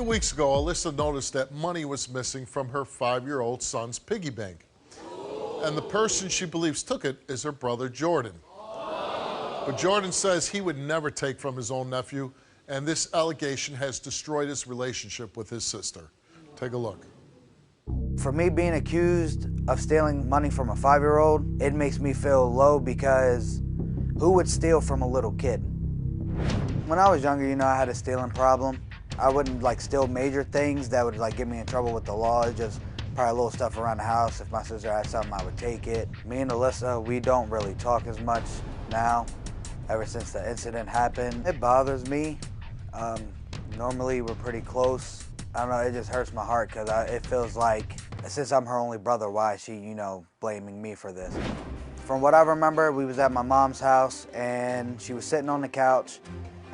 2 weeks ago, Alyssa noticed that money was missing from her 5-year-old son's piggy bank. And the person she believes took it is her brother, Jordan. But Jordan says he would never take from his own nephew, and this allegation has destroyed his relationship with his sister. Take a look. For me being accused of stealing money from a 5-year-old, it makes me feel low because who would steal from a little kid? When I was younger, I had a stealing problem. I wouldn't steal major things that would get me in trouble with the law. It's just probably little stuff around the house. If my sister had something, I would take it. Me and Alyssa, we don't really talk as much now, ever since the incident happened. It bothers me. Normally we're pretty close. I don't know, it just hurts my heart because it feels like, since I'm her only brother, why is she, blaming me for this? From what I remember, we was at my mom's house and she was sitting on the couch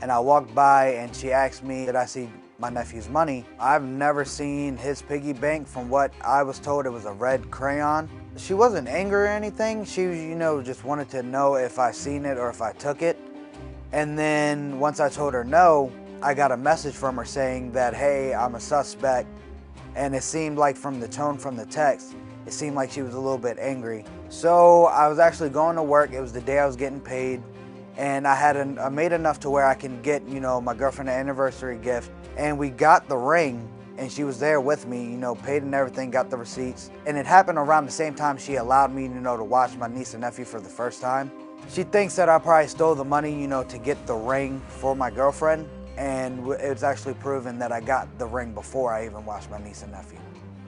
and I walked by and she asked me, did I see my nephew's money? I've never seen his piggy bank. From what I was told, it was a red crayon. She wasn't angry or anything. She, just wanted to know if I seen it or if I took it. And then once I told her no, I got a message from her saying that, hey, I'm a suspect. And it seemed like from the tone from the text, it seemed like she was a little bit angry. So I was actually going to work. It was the day I was getting paid. And I made enough to where I can get, my girlfriend an anniversary gift. And we got the ring, and she was there with me, paid and everything, got the receipts. And it happened around the same time she allowed me, to watch my niece and nephew for the first time. She thinks that I probably stole the money, to get the ring for my girlfriend. And it's actually proven that I got the ring before I even watched my niece and nephew.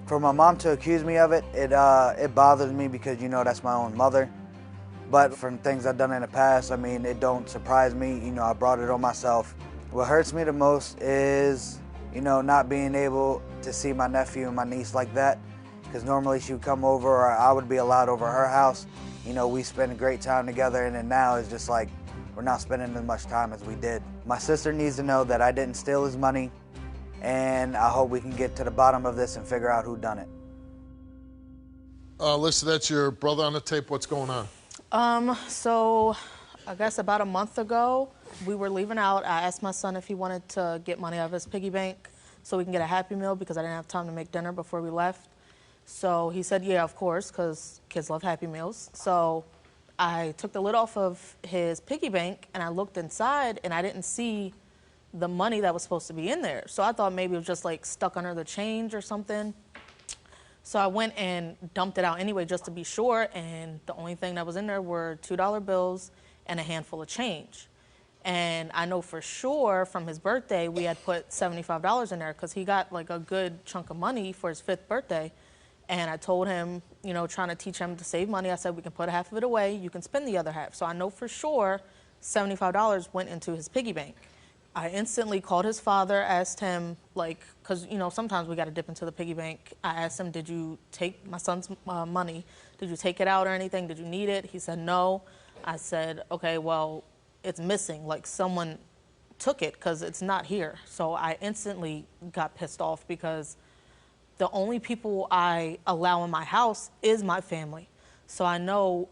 For my mom to accuse me of it, it bothers me because, that's my own mother. But from things I've done in the past, it don't surprise me. I brought it on myself. What hurts me the most is, not being able to see my nephew and my niece like that. Because normally she would come over or I would be allowed over her house. We spend a great time together, and then now it's just like we're not spending as much time as we did. My sister needs to know that I didn't steal his money, and I hope we can get to the bottom of this and figure out who done it. Listen, that's your brother on the tape. What's going on? So I guess about a month ago, we were leaving out. I asked my son if he wanted to get money out of his piggy bank so we can get a Happy Meal because I didn't have time to make dinner before we left. So he said, yeah, of course, because kids love Happy Meals. So I took the lid off of his piggy bank and I looked inside and I didn't see the money that was supposed to be in there. So I thought maybe it was just stuck under the change or something. So I went and dumped it out anyway just to be sure, and the only thing that was in there were $2 bills and a handful of change. And I know for sure from his birthday we had put $75 in there because he got a good chunk of money for his 5th birthday. And I told him, trying to teach him to save money, I said we can put half of it away, you can spend the other half. So I know for sure $75 went into his piggy bank. I instantly called his father, asked him, because, sometimes we got to dip into the piggy bank. I asked him, did you take my son's money? Did you take it out or anything? Did you need it? He said no. I said, okay, well, it's missing. Someone took it because it's not here. So I instantly got pissed off because the only people I allow in my house is my family. So I know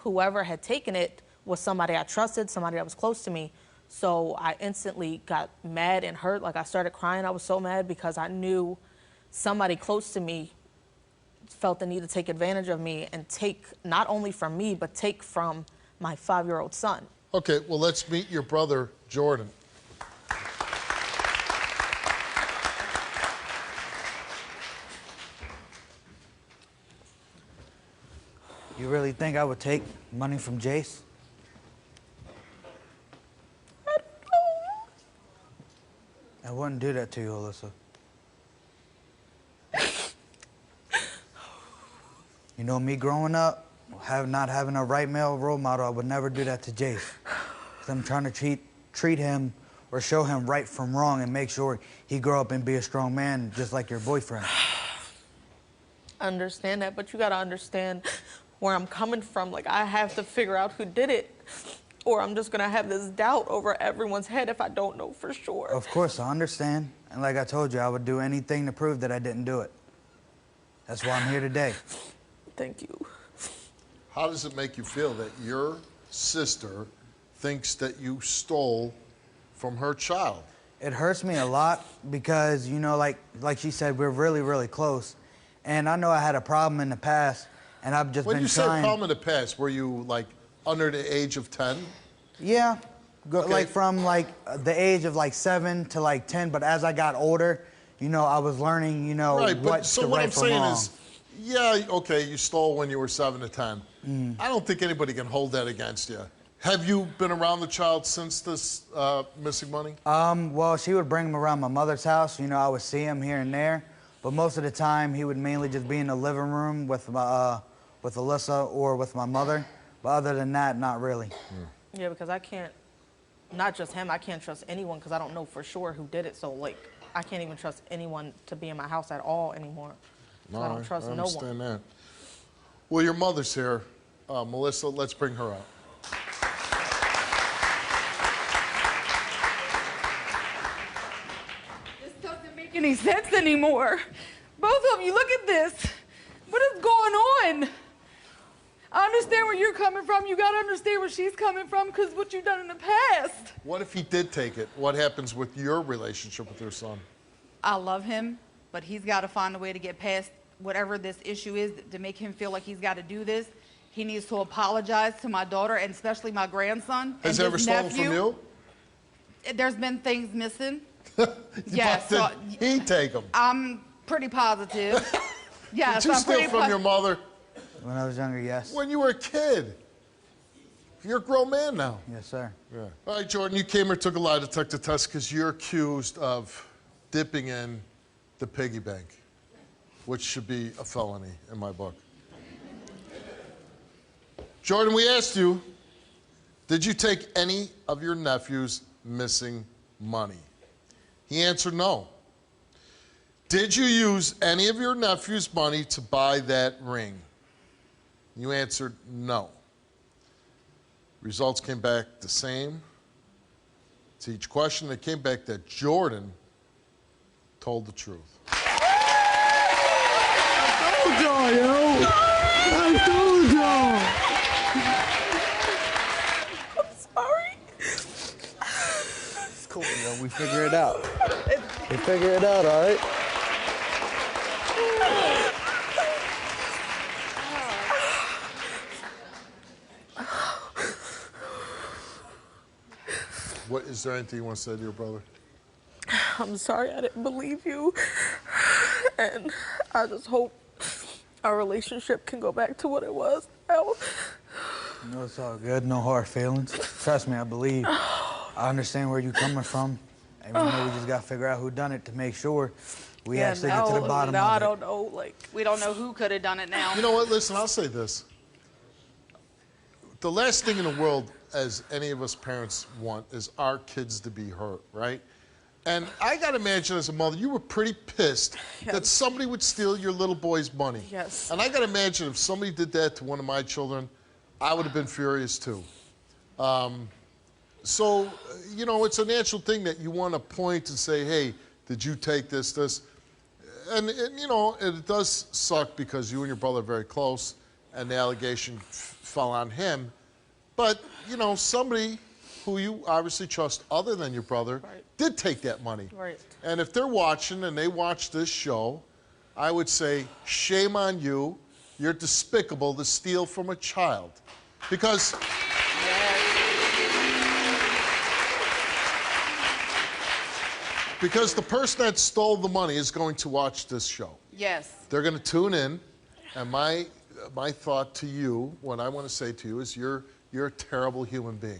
whoever had taken it was somebody I trusted, somebody that was close to me. So I instantly got mad and hurt. I started crying. I was so mad because I knew somebody close to me felt the need to take advantage of me and take not only from me, but take from my 5-year-old son. Okay, well, let's meet your brother, Jordan. You really think I would take money from Jace? I wouldn't do that to you, Alyssa. Me growing up, not having a right male role model, I would never do that to Jace. Because I'm trying to treat him or show him right from wrong and make sure he grow up and be a strong man just like your boyfriend. I understand that, but you got to understand where I'm coming from. I have to figure out who did it, or I'm just going to have this doubt over everyone's head if I don't know for sure. Of course, I understand. And like I told you, I would do anything to prove that I didn't do it. That's why I'm here today. Thank you. How does it make you feel that your sister thinks that you stole from her child? It hurts me a lot because, you know, like she said, we're really, really close. And I know I had a problem in the past, and I've just been trying. When you say problem in the past, were you, like, under the age of 10? Yeah, Okay. like from, like, the age of, like, 7 to, like, 10. But as I got older, you know, I was learning, you know, Right, but what's so the what right I'm from saying wrong. is, yeah, okay, you stole when you were 7 to 10. I don't think anybody can hold that against you. Have you been around the child since this missing money? Well, she would bring him around my mother's house. You know, I would see him here and there. But most of the time, he would mainly just be in the living room with Alyssa or with my mother. But other than that, not really. Yeah, because I can't, not just him, I can't trust anyone because I don't know for sure who did it. So, like, I can't even trust anyone to be in my house at all anymore. So I don't trust no one. I understand that. Well, your mother's here. Melissa, let's bring her out. This doesn't make any sense anymore. Both of you, look at this. What is going on? I understand where you're coming from. You gotta understand where she's coming from because what you've done in the past. What if he did take it? What happens with your relationship with your son? I love him, but he's got to find a way to get past whatever this issue is to make him feel like he's got to do this. He needs to apologize to my daughter and especially my grandson. Has he ever stolen from you? There's been things missing. Yes. so Did he take them? I'm pretty positive. Yes, Did you I'm steal pretty from your mother? When I was younger, yes. When you were a kid. You're a grown man now. Yes, sir. Yeah. All right, Jordan, you came here, took a lie detector test because you're accused of dipping in the piggy bank, which should be a felony in my book. Jordan, we asked you, did you take any of your nephew's missing money? He answered no. Did you use any of your nephew's money to buy that ring? You answered no. Results came back the same. To each question, it came back that Jordan told the truth. I told y'all, yo. I told y'all. I'm sorry. It's cool, yo. We figure it out. We figure it out, all right? What, is there anything you want to say to your brother? I'm sorry I didn't believe you. And I just hope our relationship can go back to what it was now. No, it's all good. No hard feelings. Trust me, I believe. I understand where you're coming from. And we know we just got to figure out who done it to make sure we actually get to the bottom now of it. I don't know, like. We don't know who could have done it now. You know what? Listen, I'll say this. The last thing in the world, as any of us parents want, is our kids to be hurt, right? And I got to imagine as a mother, you were pretty pissed that somebody would steal your little boy's money. Yes. And I got to imagine if somebody did that to one of my children, I would have been furious too. So, you know, it's a natural thing that you want to point and say, hey, did you take this? And you know, it does suck because you and your brother are very close and the allegation fell on him. But, you know, somebody who you obviously trust other than your brother did take that money. Right. And if they're watching and they watch this show, I would say, shame on you. You're despicable to steal from a child. Because the person that stole the money is going to watch this show. Yes. They're going to tune in, and my thought to you, what I want to say to you is you're a terrible human being.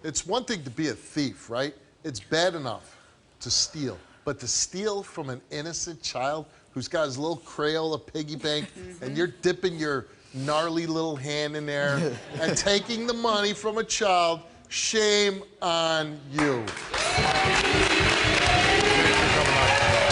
It's one thing to be a thief, right? It's bad enough to steal, but to steal from an innocent child who's got his little Crayola piggy bank, and you're dipping your gnarly little hand in there and taking the money from a child, shame on you. Thanks for coming on.